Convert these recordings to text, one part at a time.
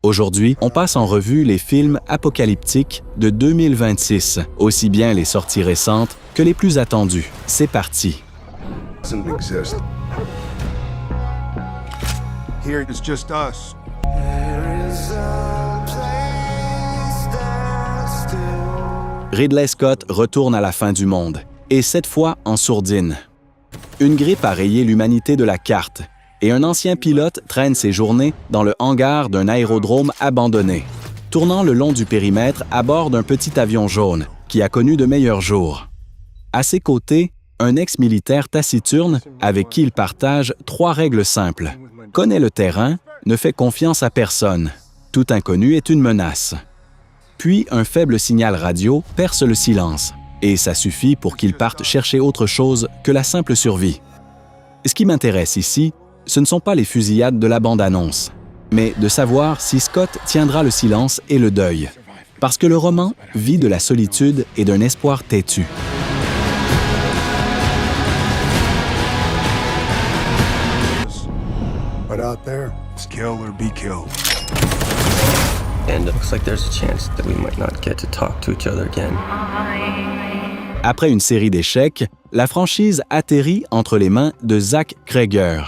Aujourd'hui, on passe en revue les films apocalyptiques de 2026, aussi bien les sorties récentes que les plus attendues. C'est parti. Here it's just us. Ridley Scott retourne à la fin du monde, et cette fois en sourdine. Une grippe a rayé l'humanité de la carte, et un ancien pilote traîne ses journées dans le hangar d'un aérodrome abandonné, tournant le long du périmètre à bord d'un petit avion jaune qui a connu de meilleurs jours. À ses côtés, un ex-militaire taciturne avec qui il partage 3 règles simples. Connaît le terrain, ne fait confiance à personne. Tout inconnu est une menace. Puis un faible signal radio perce le silence, et ça suffit pour qu'il parte chercher autre chose que la simple survie. Ce qui m'intéresse ici, ce ne sont pas les fusillades de la bande-annonce, mais de savoir si Scott tiendra le silence et le deuil, parce que le roman vit de la solitude et d'un espoir têtu. But out there, it's kill or be killed. And it looks like there's a chance that we might not get to talk to each other again. Après une série d'échecs, la franchise atterrit entre les mains de Zach Cregger.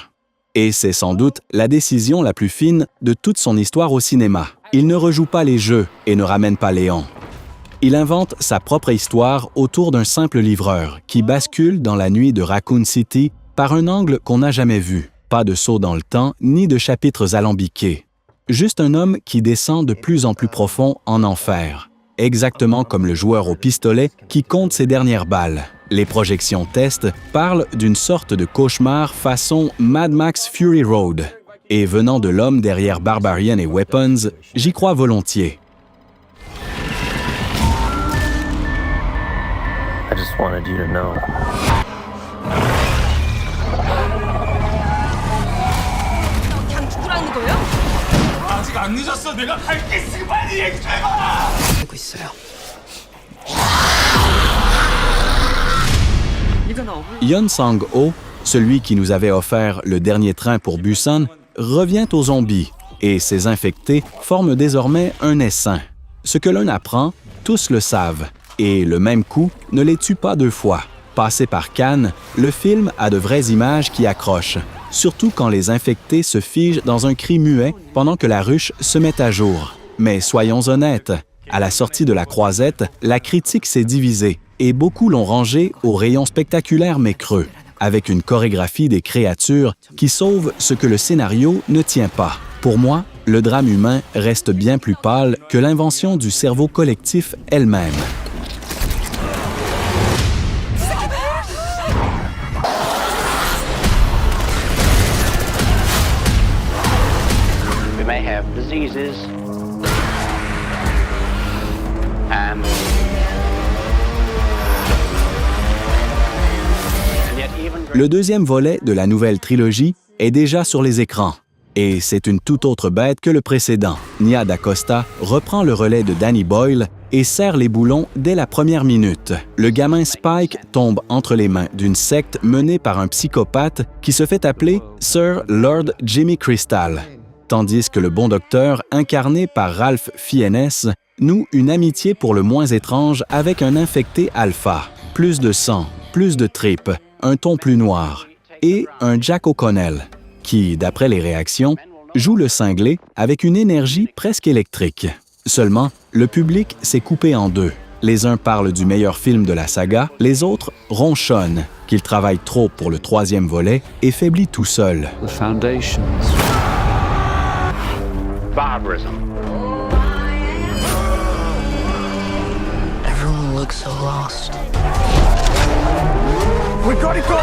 Et c'est sans doute la décision la plus fine de toute son histoire au cinéma. Il ne rejoue pas les jeux et ne ramène pas Léon. Il invente sa propre histoire autour d'un simple livreur qui bascule dans la nuit de Raccoon City par un angle qu'on n'a jamais vu. Pas de saut dans le temps ni de chapitres alambiqués. Juste un homme qui descend de plus en plus profond en enfer, exactement comme le joueur au pistolet qui compte ses dernières balles. Les projections test parlent d'une sorte de cauchemar façon Mad Max Fury Road. Et venant de l'homme derrière Barbarian et Weapons, j'y crois volontiers. I just wanted you to know. 그냥 죽으라는 거예요? 아직 안 늦었어. 내가 갈게 있으니 빨리 얘기 좀 해봐. 알고 있어요. Yeon Sang-ho, celui qui nous avait offert le dernier train pour Busan, revient aux zombies et ces infectés forment désormais un essaim. Ce que l'un apprend, tous le savent, et le même coup ne les tue pas 2 fois. Passé par Cannes, le film a de vraies images qui accrochent, surtout quand les infectés se figent dans un cri muet pendant que la ruche se met à jour. Mais soyons honnêtes, à la sortie de La Croisette, la critique s'est divisée et beaucoup l'ont rangé au rayon spectaculaire mais creux, avec une chorégraphie des créatures qui sauve ce que le scénario ne tient pas. Pour moi, le drame humain reste bien plus pâle que l'invention du cerveau collectif elle-même. We may have diseases and yet even Le deuxième volet de la nouvelle trilogie est déjà sur les écrans. Et c'est une toute autre bête que le précédent. Nia DaCosta reprend le relais de Danny Boyle et serre les boulons dès la première minute. Le gamin Spike tombe entre les mains d'une secte menée par un psychopathe qui se fait appeler Sir Lord Jimmy Crystal, tandis que le bon docteur, incarné par Ralph Fiennes, noue une amitié pour le moins étrange avec un infecté alpha. Plus de sang, plus de tripes, un ton plus noir, et un Jack O'Connell, qui, d'après les réactions, joue le cinglé avec une énergie presque électrique. Seulement, le public s'est coupé en 2. Les uns parlent du meilleur film de la saga, les autres ronchonnent qu'il travaille trop pour le 3e volet et faiblit tout seul. The foundations. barbarism. Everyone looks so lost. We gotta go!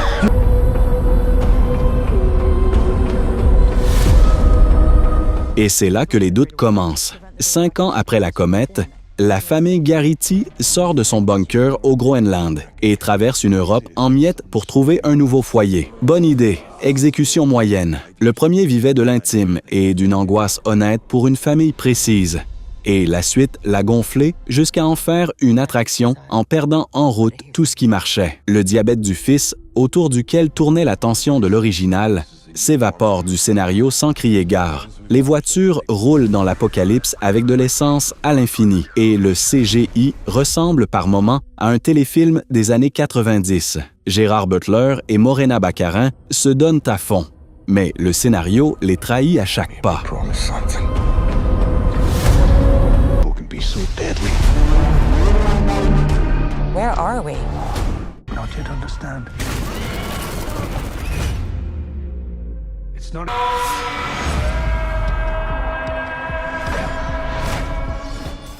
Et c'est là que les doutes commencent. 5 ans après la comète, la famille Garrity sort de son bunker au Groenland et traverse une Europe en miettes pour trouver un nouveau foyer. Bonne idée, exécution moyenne. Le premier vivait de l'intime et d'une angoisse honnête pour une famille précise. Et la suite l'a gonflé jusqu'à en faire une attraction en perdant en route tout ce qui marchait. Le diabète du fils, autour duquel tournait la tension de l'original, s'évapore du scénario sans crier gare. Les voitures roulent dans l'apocalypse avec de l'essence à l'infini et le CGI ressemble par moments à un téléfilm des années 90. Gérard Butler et Morena Baccarin se donnent à fond, mais le scénario les trahit à chaque pas. Where are we? Not yet understand. It's not.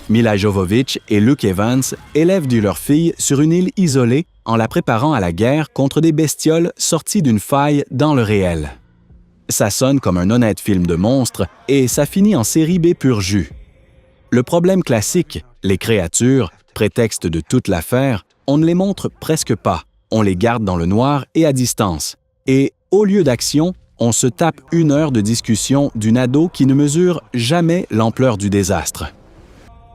Mila Jovovich et Luke Evans élèvent leur fille sur une île isolée en la préparant à la guerre contre des bestioles sorties d'une faille dans le réel. Ça sonne comme un honnête film de monstre et ça finit en série B pur jus. Le problème classique, les créatures, prétexte de toute l'affaire, on ne les montre presque pas. On les garde dans le noir et à distance. Et au lieu d'action, on se tape 1 heure de discussion d'une ado qui ne mesure jamais l'ampleur du désastre.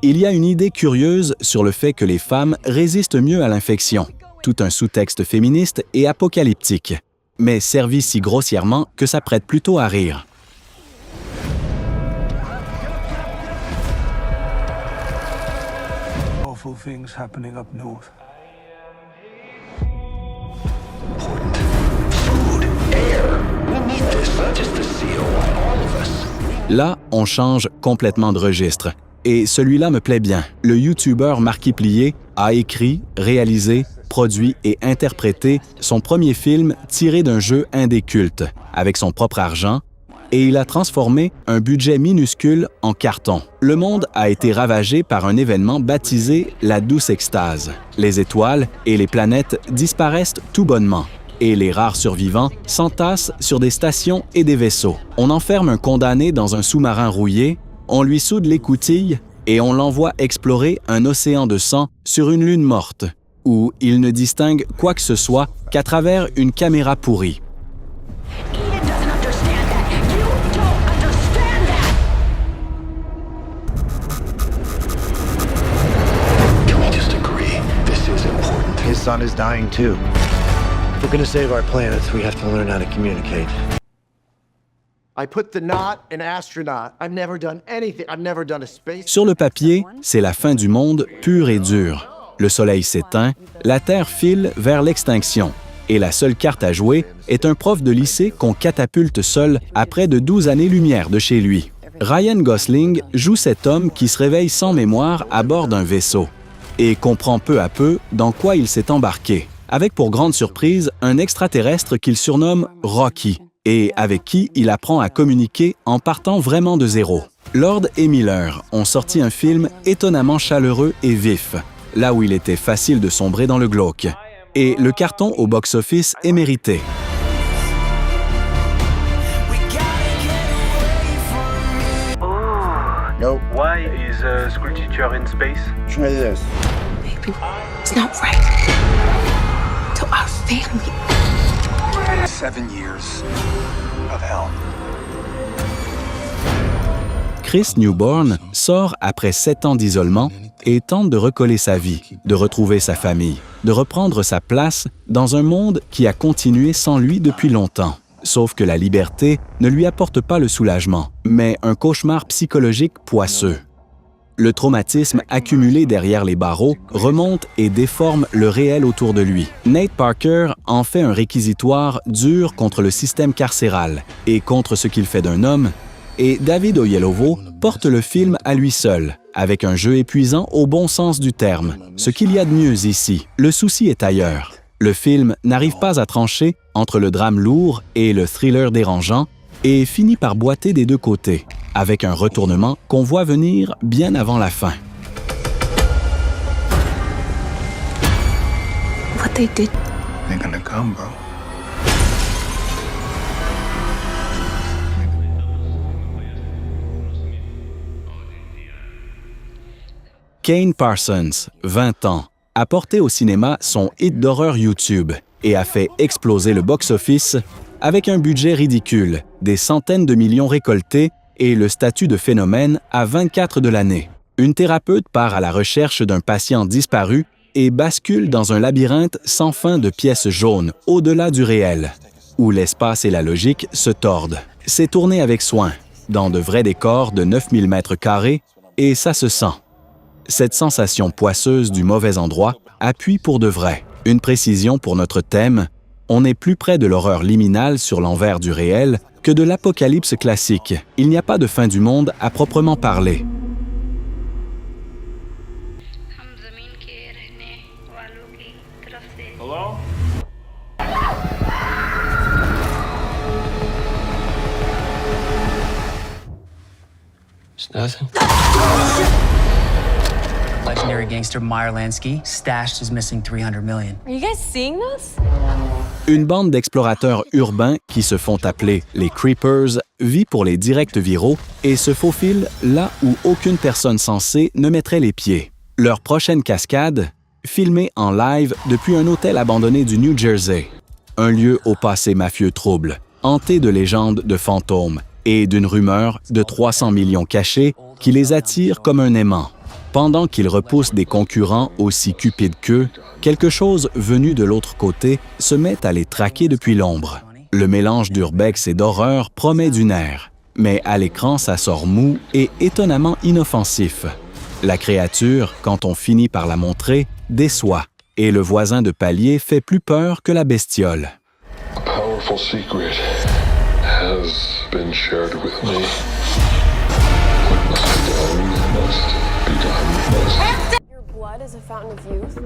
Il y a une idée curieuse sur le fait que les femmes résistent mieux à l'infection. Tout un sous-texte féministe et apocalyptique, mais servi si grossièrement que ça prête plutôt à rire. Awful things happening up north. Là, on change complètement de registre. Et celui-là me plaît bien. Le YouTuber Markiplier a écrit, réalisé, produit et interprété son premier film tiré d'un jeu indé culte, avec son propre argent, et il a transformé un budget minuscule en carton. Le monde a été ravagé par un événement baptisé la douce extase. Les étoiles et les planètes disparaissent tout bonnement, et les rares survivants s'entassent sur des stations et des vaisseaux. On enferme un condamné dans un sous-marin rouillé, on lui soude l'écoutille et on l'envoie explorer un océan de sang sur une lune morte, où il ne distingue quoi que ce soit qu'à travers une caméra pourrie. His son is dying too. If we're gonna save our planet, we have to learn how to communicate. I put the knot in astronaut. I've never done anything. I've never done a space. Sur le papier, c'est la fin du monde pure et dure. Le soleil s'éteint, la Terre file vers l'extinction. Et la seule carte à jouer est un prof de lycée qu'on catapulte seul à près de 12 années-lumière de chez lui. Ryan Gosling joue cet homme qui se réveille sans mémoire à bord d'un vaisseau et comprend peu à peu dans quoi il s'est embarqué, avec pour grande surprise un extraterrestre qu'il surnomme Rocky et avec qui il apprend à communiquer en partant vraiment de zéro. Lord et Miller ont sorti un film étonnamment chaleureux et vif, là où il était facile de sombrer dans le glauque. Et le carton au box-office est mérité. No. Why is a school teacher in space? Try this. Baby, it's not right. To our family. 7 years of hell. Chris Newborn sort après 7 ans d'isolement et tente de recoller sa vie, de retrouver sa famille, de reprendre sa place dans un monde qui a continué sans lui depuis longtemps. Sauf que la liberté ne lui apporte pas le soulagement, mais un cauchemar psychologique poisseux. Le traumatisme accumulé derrière les barreaux remonte et déforme le réel autour de lui. Nate Parker en fait un réquisitoire dur contre le système carcéral et contre ce qu'il fait d'un homme, et David Oyelowo porte le film à lui seul, avec un jeu épuisant au bon sens du terme, ce qu'il y a de mieux ici. Le souci est ailleurs. Le film n'arrive pas à trancher entre le drame lourd et le thriller dérangeant et finit par boiter des deux côtés, avec un retournement qu'on voit venir bien avant la fin. What they did. They're gonna come, bro. Kane Parsons, 20 ans, a porté au cinéma son hit d'horreur YouTube et a fait exploser le box-office avec un budget ridicule, des centaines de millions récoltés et le statut de phénomène à 24 de l'année. Une thérapeute part à la recherche d'un patient disparu et bascule dans un labyrinthe sans fin de pièces jaunes, au-delà du réel, où l'espace et la logique se tordent. C'est tourné avec soin, dans de vrais décors de 9000 mètres carrés, et ça se sent. Cette sensation poisseuse du mauvais endroit appuie pour de vrai. Une précision pour notre thème, on est plus près de l'horreur liminale sur l'envers du réel que de l'apocalypse classique. Il n'y a pas de fin du monde à proprement parler. Hello? It's nothing. Legendary gangster Meyer Lansky stashed his missing 300 million. Are you guys seeing this? Une bande d'explorateurs urbains qui se font appeler les Creepers vit pour les directs viraux et se faufile là où aucune personne sensée ne mettrait les pieds. Leur prochaine cascade, filmée en live depuis un hôtel abandonné du New Jersey. Un lieu au passé mafieux trouble, hanté de légendes de fantômes et d'une rumeur de 300 millions cachés qui les attire comme un aimant. Pendant qu'ils repoussent des concurrents aussi cupides qu'eux, quelque chose venu de l'autre côté se met à les traquer depuis l'ombre. Le mélange d'urbex et d'horreur promet du nerf, mais à l'écran ça sort mou et étonnamment inoffensif. La créature, quand on finit par la montrer, déçoit, et le voisin de palier fait plus peur que la bestiole. A powerful secret has been shared with me. What must be done must be done. Your blood is a fountain of youth.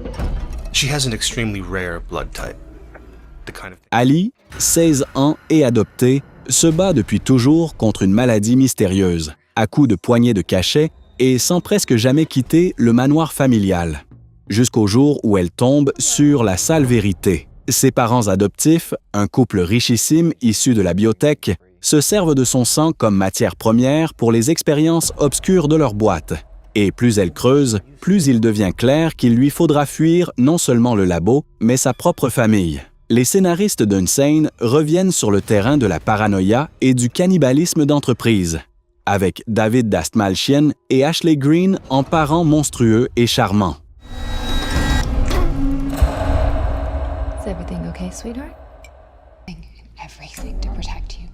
She has an extremely rare blood type. The kind of Ali, 16 ans et adoptée, se bat depuis toujours contre une maladie mystérieuse, à coups de poignées de cachet et sans presque jamais quitter le manoir familial. Jusqu'au jour où elle tombe sur la sale vérité. Ses parents adoptifs, un couple richissime issu de la biotech, se servent de son sang comme matière première pour les expériences obscures de leur boîte. Et plus elle creuse, plus il devient clair qu'il lui faudra fuir non seulement le labo, mais sa propre famille. Les scénaristes d'Unsane reviennent sur le terrain de la paranoïa et du cannibalisme d'entreprise, avec David Dastmalchian et Ashley Greene en parents monstrueux et charmants. Is everything okay, sweetheart? Everything to protect you.